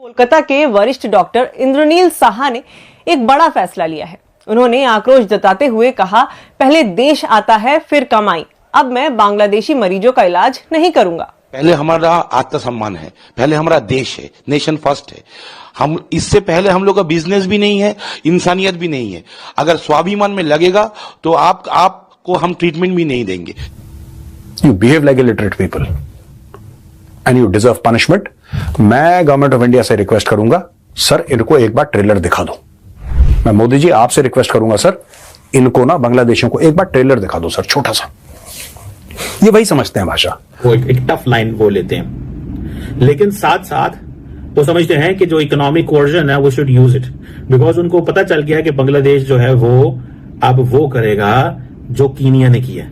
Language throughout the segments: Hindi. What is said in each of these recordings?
कोलकाता के वरिष्ठ डॉक्टर इंद्रनील साहा ने एक बड़ा फैसला लिया है। उन्होंने आक्रोश जताते हुए कहा, पहले देश आता है फिर कमाई, अब मैं बांग्लादेशी मरीजों का इलाज नहीं करूंगा। पहले हमारा आत्मसम्मान है, पहले हमारा देश है, नेशन फर्स्ट है। हम इससे पहले हम लोग का बिजनेस भी नहीं है, इंसानियत भी नहीं है। अगर स्वाभिमान में लगेगा तो आपको हम ट्रीटमेंट भी नहीं देंगे। You behave like illiterate people and you deserve punishment. मैं गवर्नमेंट ऑफ इंडिया से रिक्वेस्ट करूंगा, सर इनको एक बार ट्रेलर दिखा दो। मैं मोदी जी आपसे रिक्वेस्ट करूंगा, सर इनको ना बांग्लादेशियों को एक बार ट्रेलर दिखा दो सर, छोटा सा। ये वही समझते हैं भाषा, वो एक टफ लाइन वो लेते हैं, लेकिन साथ साथ वो समझते हैं कि जो इकोनॉमिक कोर्जन है वो शुड यूज इट, बिकॉज उनको पता चल गया कि बांग्लादेश जो है वो अब वो करेगा जो कीनिया ने किया।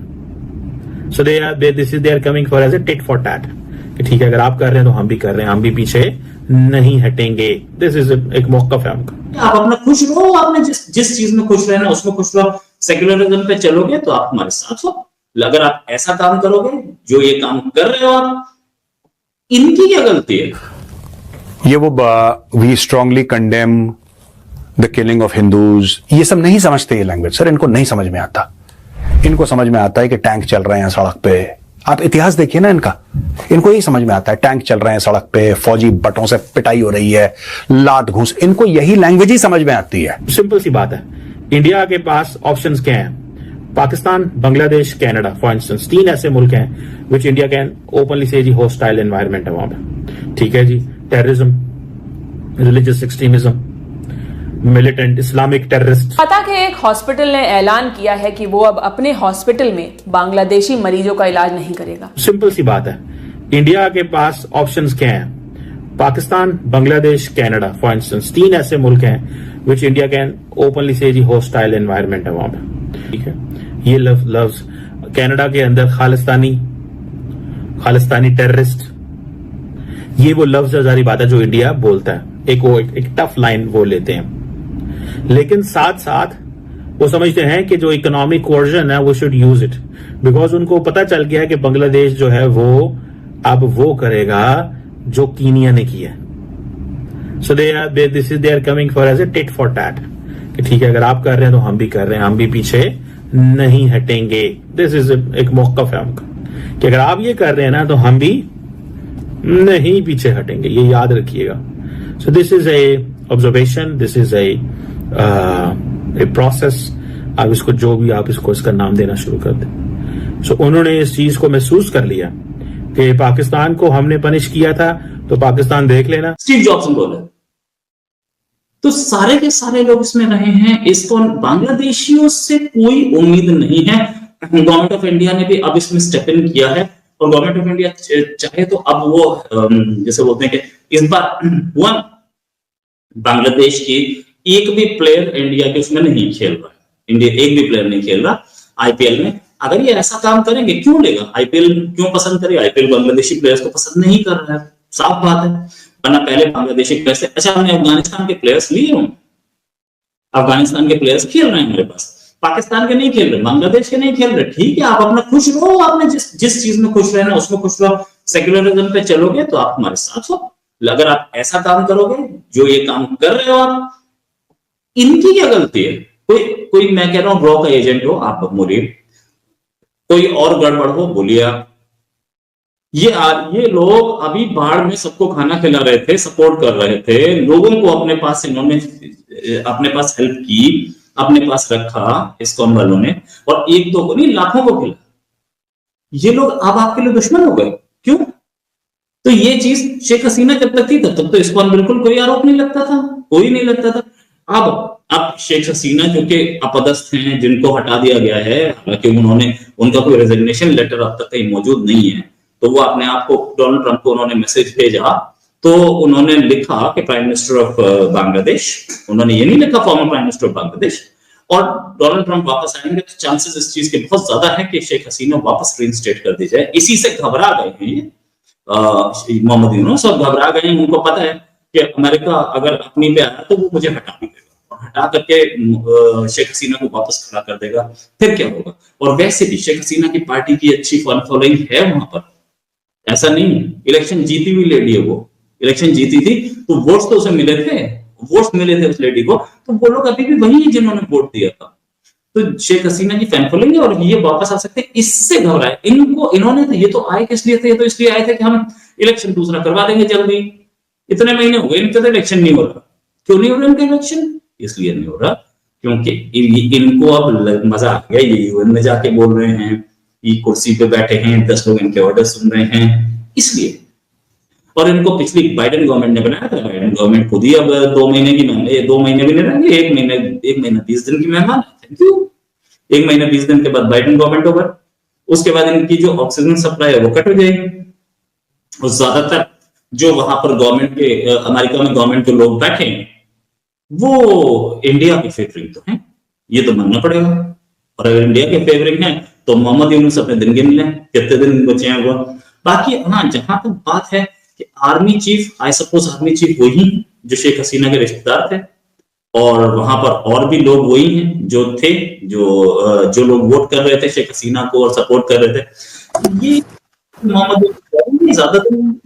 So they are coming for as a tit for tat, कि ठीक है अगर आप कर रहे हैं तो हम भी कर रहे हैं, हम भी पीछे नहीं हटेंगे। दिस इज एक मौका है हमका। आप अपना खुश रहो, आपने जिस चीज में खुश रहना उसमें खुश रहो। सेक्युलरिज्म पे चलोगे तो आप हमारे साथ हो। अगर आप ऐसा काम करोगे जो ये काम कर रहे हो आप, इनकी क्या गलती है? ये वो we strongly condemn the killing of Hindus, ये सब नहीं समझते ये लैंग्वेज सर, इनको नहीं समझ में आता। इनको समझ में आता है कि टैंक चल रहे हैं सड़क पे। आप इतिहास देखिए ना इनका, इनको यही समझ में आता है टैंक चल रहे हैं सड़क पे, फौजी बटों से पिटाई हो रही है, लात घूस, इनको यही लैंग्वेज ही समझ में आती है। सिंपल सी बात है, इंडिया के पास ऑप्शंस क्या हैं? Pakistan, Bangladesh, Canada for instance, 3 ऐसे मुल्क हैं विच इंडिया कैन ओपनली से जी होस्टाइल एनवायरनमेंट है वहां पे। ठीक है जी, terrorism, religious extremism, militant Islamic terrorist. पता के एक हॉस्पिटल ने ऐलान किया है कि वो अब अपने हॉस्पिटल में बांग्लादेशी मरीजों का इलाज नहीं करेगा। सिंपल सी बात है, इंडिया के पास ऑप्शंस क्या हैं? Pakistan, Bangladesh, Canada for instance, 3 ऐसे मुल्क हैं विच इंडिया कैन ओपनली से जी होस्टाइल एनवायरनमेंट है वहां पे। ठीक है, ये लफ्ज कनाडा के अंदर खालिस्तानी टेररिस्ट, ये वो लफ्ज जारी बात है जो इंडिया बोलता है। एक टफ लाइन वो लेते हैं, लेकिन साथ साथ वो समझते हैं कि जो इकोनॉमिक कोर्जन है वो शुड यूज इट, बिकॉज उनको पता चल गया है कि बांग्लादेश जो है वो अब वो करेगा जो कीनिया ने किया। So they are coming for as a tit for tat, कि ठीक है अगर आप कर रहे हैं तो हम भी कर रहे हैं, हम भी पीछे नहीं हटेंगे। दिस इज एक मौका है हमका, कि अगर आप ये कर रहे हैं ना तो हम भी नहीं पीछे हटेंगे, ये याद रखिएगा। So this is a observation, this is a process. आप इसको जो भी आप इसको इसका नाम देना शुरू कर दें। सो उन्होंने इस चीज को महसूस कर लिया कि पाकिस्तान को हमने पनिश किया था तो पाकिस्तान देख लेना। स्टीव जॉब्स बोले तो सारे के सारे लोग इसमें रहे हैं। इसको बांग्लादेशियों से कोई उम्मीद नहीं है। गवर्नमेंट ऑफ इंडिया ने भी अब इसमें स्टेप इन किया है, और गवर्नमेंट ऑफ इंडिया चाहे तो अब वो जैसे बोलते हैं कि इस बार बांग्लादेश की एक भी प्लेयर इंडिया के उसमें नहीं खेल रहा है। इंडिया एक भी प्लेयर नहीं खेल रहा आईपीएल में। अगर ये ऐसा काम करेंगे, क्यों लेगा आईपीएल, क्यों पसंद करे? आईपीएल बांग्लादेशी प्लेयर्स को पसंद नहीं कर रहा है, साफ बात है। वरना पहले बांग्लादेशी प्लेयर्स थे। अच्छा, हमने अफगानिस्तान के प्लेयर्स लिए हों, अफगानिस्तान के प्लेयर्स खेल रहे हैं हमारे पास, पाकिस्तान के नहीं खेल रहे, बांग्लादेश के नहीं खेल रहे। ठीक है, आप अपना खुश रहो, आपने जिस चीज में खुश रहना उसमें खुश रहो। सेक्युलरिज्म पे चलोगे तो आप हमारे साथ हो। अगर आप ऐसा काम करोगे जो ये काम कर रहे हो आप, इनकी क्या गलती है? कोई मैं कह रहा हूं ड्रॉ का एजेंट हो आप बोलिए, कोई और गड़बड़ हो बोलिए आप। ये लोग अभी बाढ़ में सबको खाना खिला रहे थे, सपोर्ट कर रहे थे, लोगों को अपने पास इन्होंने अपने पास हेल्प की, अपने पास रखा इस्कॉन वालों ने, और एक दो को नहीं लाखों को खिला। ये लोग अब आपके लिए दुश्मन हो गए, क्यों? तो ये चीज शेख हसीना जब तक थी तब तक तो इस्कॉन बिल्कुल कोई आरोप नहीं लगता था, कोई नहीं लगता था। अब शेख हसीना जो कि अपदस्थ हैं, जिनको हटा दिया गया है, हालांकि उनका कोई रेजिग्नेशन लेटर अब तक कहीं मौजूद नहीं है, तो वो अपने आप को डोनाल्ड ट्रंप को उन्होंने मैसेज भेजा, तो उन्होंने लिखा कि प्राइम मिनिस्टर ऑफ बांग्लादेश, उन्होंने ये नहीं लिखा former prime minister of Bangladesh. और डोनाल्ड ट्रंप वापस आएंगे तो चांसेस इस चीज के बहुत ज्यादा है कि शेख हसीना वापस रीइंस्टेट कर दी जाए। इसी से घबरा गए हैं ये मोहम्मद यूनुस, और घबरा गए हैं। उनको पता है कि अमेरिका अगर अपनी पे आया तो वो मुझे हटा भी देगा, और हटा करके शेख हसीना को वापस खड़ा कर देगा, फिर क्या होगा? और वैसे भी शेख हसीना की पार्टी की अच्छी फॉलोइंग है वहां पर, ऐसा नहीं है, इलेक्शन जीती हुई लेडी है वो, इलेक्शन जीती थी तो वोट्स तो उसे मिले थे, वोट्स मिले थे उस लेडी को, तो वो लोग अभी भी वही है जिन्होंने वोट दिया था। तो शेख हसीना जी फैन फॉलोइंग और ये वापस आ सकते हैं, इससे घबराए इन्होंने तो, ये तो आए किस लिए थे, ये तो इसलिए आए थे कि हम इलेक्शन दूसरा करवा देंगे जल्दी। इतने महीने हो गए इनके तो इलेक्शन नहीं हो रहा। क्यों नहीं हो रहा इनका इलेक्शन? इसलिए नहीं हो रहा क्योंकि इनको अब मजा आ गया, ये यूएन में जाके बोल रहे हैं, ये कुर्सी पे बैठे हैं, 10 लोग इनके ऑर्डर सुन रहे हैं, इसलिए। और इनको पिछली बाइडेन गवर्नमेंट ने बनाया था, बाइडेन गवर्नमेंट खुद ही अब 2 महीने की मेहमान, 2 महीने भी नहीं रहेंगे, 1 महीना 20 दिन की मेहमान। Thank you. 1 महीना 20 दिन के बाद बाइडेन गवर्नमेंट ओवर, उसके बाद इनकी जो ऑक्सीजन सप्लाई है वो कट हो जाएगी। और ज्यादातर जो वहां पर गवर्नमेंट के, अमेरिका में गवर्नमेंट के लोग बैठे हैं वो इंडिया के फेवरिंग तो हैं, ये तो मानना पड़ेगा। और अगर इंडिया के फेवरिंग हैं तो मोहम्मद यूनुस अपने दिन गिन लें, कितने दिन बचे हैं वो। बाकी हाँ, जहां तक बात है कि army chief, I suppose army chief वही जो शेख हसीना के रिश्तेदार थे, और वहां पर और भी लोग वही हैं जो थे, जो लोग वोट कर रहे थे शेख हसीना को और सपोर्ट कर रहे थे। ये मोहम्मद ज्यादा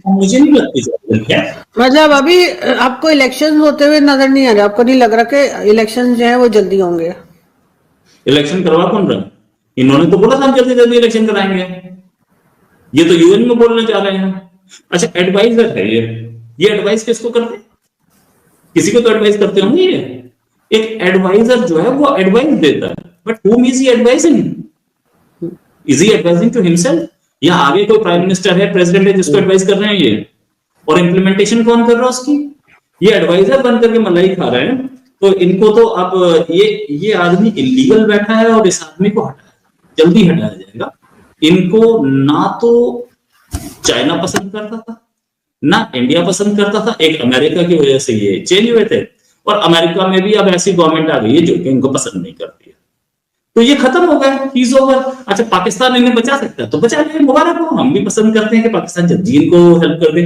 मुझे नहीं लगती है। मतलब अभी आपको इलेक्शन होते हुए नजर नहीं आ रहा, आपको नहीं लग रहा कि इलेक्शन जो है वो जल्दी होंगे? इलेक्शन करवा कौन रहा? इन्होंने तो बोला था हम जल्दी जल्दी इलेक्शन कराएंगे, ये तो यूएन में बोलना चाह रहे हैं। अच्छा, एडवाइजर है ये एडवाइस किसको करते हैं? किसी को तो एडवाइस करते होंगे ये। एक एडवाइजर जो है वो एडवाइस देता है, but whom is he advising? Is he advising to himself? या आगे कोई प्राइम मिनिस्टर है, प्रेसिडेंट है जिसको एडवाइस कर रहे हैं ये, और इम्प्लीमेंटेशन कौन कर रहा है उसकी? ये एडवाइजर बन करके मलाई खा रहे हैं। तो इनको तो अब ये आदमी इलीगल बैठा है और इस आदमी को जल्दी हटाया जाएगा। इनको ना तो चाइना पसंद करता था, ना इंडिया पसंद करता था, एक अमेरिका की वजह से ये चेंज हुए थे, और अमेरिका में भी अब ऐसी गवर्नमेंट आ गई है जो कि इनको पसंद नहीं करती है। तो ये खत्म हो गया, इज ओवर। अच्छा, पाकिस्तान इन्हें बचा सकता है तो बचा ले, मुबारक हो, हम भी पसंद करते हैं कि पाकिस्तान जल्दी इनको हेल्प कर दे।